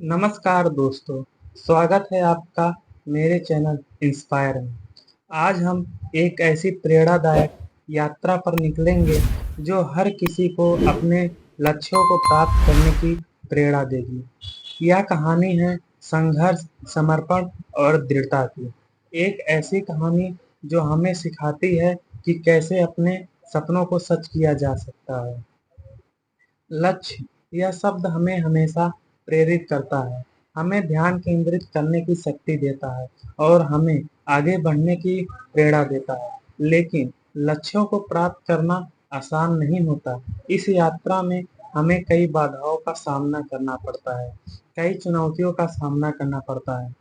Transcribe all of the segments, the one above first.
नमस्कार दोस्तों, स्वागत है आपका मेरे चैनल इंस्पायर में। आज हम एक ऐसी प्रेरणादायक यात्रा पर निकलेंगे जो हर किसी को अपने लक्ष्यों को प्राप्त करने की प्रेरणा देगी। यह कहानी है संघर्ष, समर्पण और दृढ़ता की। एक ऐसी कहानी जो हमें सिखाती है कि कैसे अपने सपनों को सच किया जा सकता है। लक्ष्य यह शब्द हमें हमेशा प्रेरित करता है, हमें ध्यान केंद्रित करने की शक्ति देता है और हमें आगे बढ़ने की प्रेरणा देता है। लेकिन लक्ष्यों को प्राप्त करना आसान नहीं होता। इस यात्रा में हमें कई बाधाओं का सामना करना पड़ता है, कई चुनौतियों का सामना करना पड़ता है।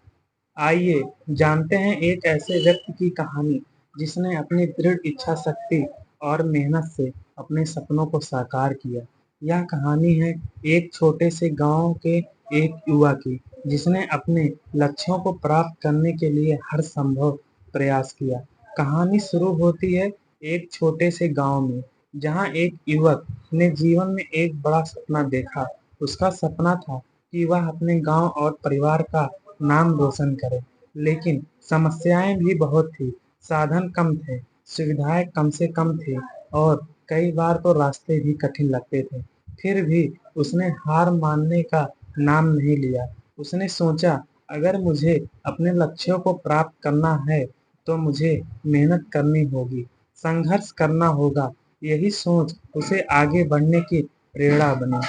आइए जानते हैं एक ऐसे व्यक्ति की कहानी जिसने अपनी दृढ़ इच्छा शक्ति और मेहनत से अपने सपनों को साकार किया। यह कहानी है एक छोटे से गांव के एक युवा की जिसने अपने लक्ष्यों को प्राप्त करने के लिए हर संभव प्रयास किया। कहानी शुरू होती है एक छोटे से गांव में जहां एक युवक ने जीवन में एक बड़ा सपना देखा। उसका सपना था कि वह अपने गांव और परिवार का नाम रोशन करे, लेकिन समस्याएं भी बहुत थी। साधन कम थे, सुविधाएं कम से कम थी और कई बार तो रास्ते भी कठिन लगते थे। फिर भी उसने हार मानने का नाम नहीं लिया। उसने सोचा, अगर मुझे अपने लक्ष्यों को प्राप्त करना है तो मुझे मेहनत करनी होगी, संघर्ष करना होगा। यही सोच उसे आगे बढ़ने की प्रेरणा बनी।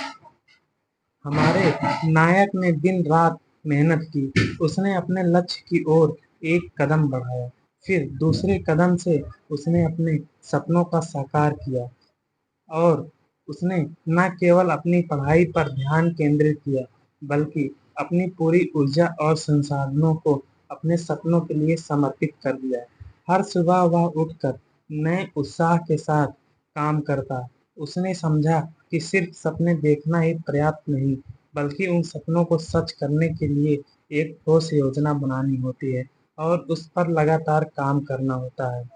हमारे नायक ने दिन रात मेहनत की। उसने अपने लक्ष्य की ओर एक कदम बढ़ाया, फिर दूसरे कदम से उसने अपने सपनों का साकार किया और उसने न केवल अपनी पढ़ाई पर ध्यान केंद्रित किया, बल्कि अपनी पूरी ऊर्जा और संसाधनों को अपने सपनों के लिए समर्पित कर दिया। हर सुबह वह उठकर नए उत्साह के साथ काम करता। उसने समझा कि सिर्फ सपने देखना ही पर्याप्त नहीं, बल्कि उन सपनों को सच करने के लिए एक ठोस योजना बनानी होती है और उस पर लगातार काम करना होता है।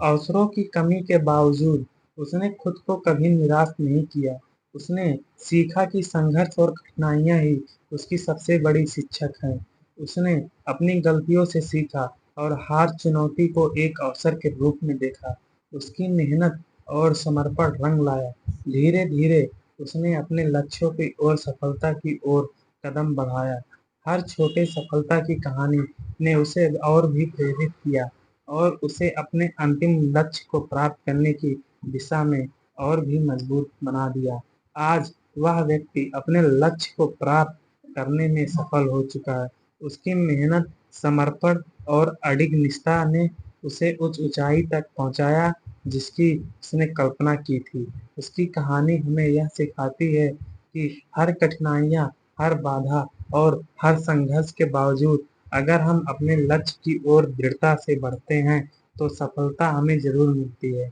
अवसरों की कमी के बावजूद उसने खुद को कभी निराश नहीं किया। उसने सीखा कि संघर्ष और कठिनाइयाँ ही उसकी सबसे बड़ी शिक्षक हैं। उसने अपनी गलतियों से सीखा और हर चुनौती को एक अवसर के रूप में देखा। उसकी मेहनत और समर्पण रंग लाया। धीरे-धीरे उसने अपने लक्ष्यों की ओर सफलता की ओर कदम बढ़ाया। हर छोटे सफलता की कहानी ने उसे और भी प्रेरित किया और उसे अपने अंतिम लक्ष्य को प्राप्त करने की दिशा में और भी मजबूत बना दिया। आज वह व्यक्ति अपने लक्ष्य को प्राप्त करने में सफल हो चुका है। उसकी मेहनत, समर्पण और अडिग निष्ठा ने उसे उस ऊंचाई तक पहुंचाया जिसकी उसने कल्पना की थी। उसकी कहानी हमें यह सिखाती है कि हर कठिनाइयाँ, हर बाधा और हर संघर्ष के बावजूद अगर हम अपने लक्ष्य की ओर दृढ़ता से बढ़ते हैं तो सफलता हमें जरूर मिलती है।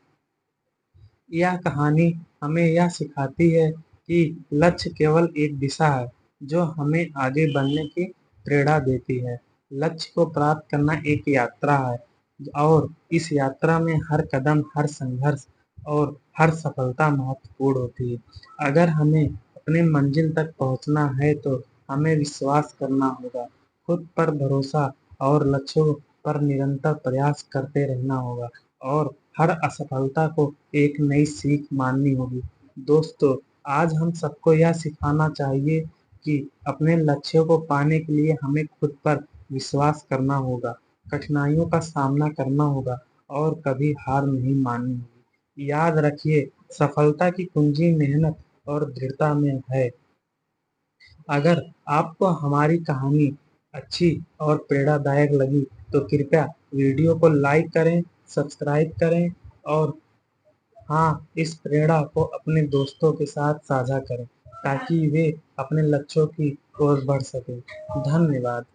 यह कहानी हमें यह सिखाती है कि लक्ष्य केवल एक दिशा है जो हमें आगे बढ़ने की प्रेरणा देती है। लक्ष्य को प्राप्त करना एक यात्रा है और इस यात्रा में हर कदम, हर संघर्ष और हर सफलता महत्वपूर्ण होती है। अगर हमें अपने मंजिल तक पहुंचना है तो हमें विश्वास करना होगा, खुद पर भरोसा और लक्ष्यों पर निरंतर प्रयास करते रहना होगा और हर असफलता को एक नई सीख माननी होगी। दोस्तों, आज हम सबको यह सिखाना चाहिए कि अपने लक्ष्यों को पाने के लिए हमें खुद पर विश्वास करना होगा, कठिनाइयों का सामना करना होगा और कभी हार नहीं माननी होगी। याद रखिए, सफलता की कुंजी मेहनत और दृढ़ता में है। अगर आपको हमारी कहानी अच्छी और प्रेरणादायक लगी तो कृपया वीडियो को लाइक करें, सब्सक्राइब करें और हाँ, इस प्रेरणा को अपने दोस्तों के साथ साझा करें ताकि वे अपने लक्ष्यों की ओर बढ़ सकें। धन्यवाद।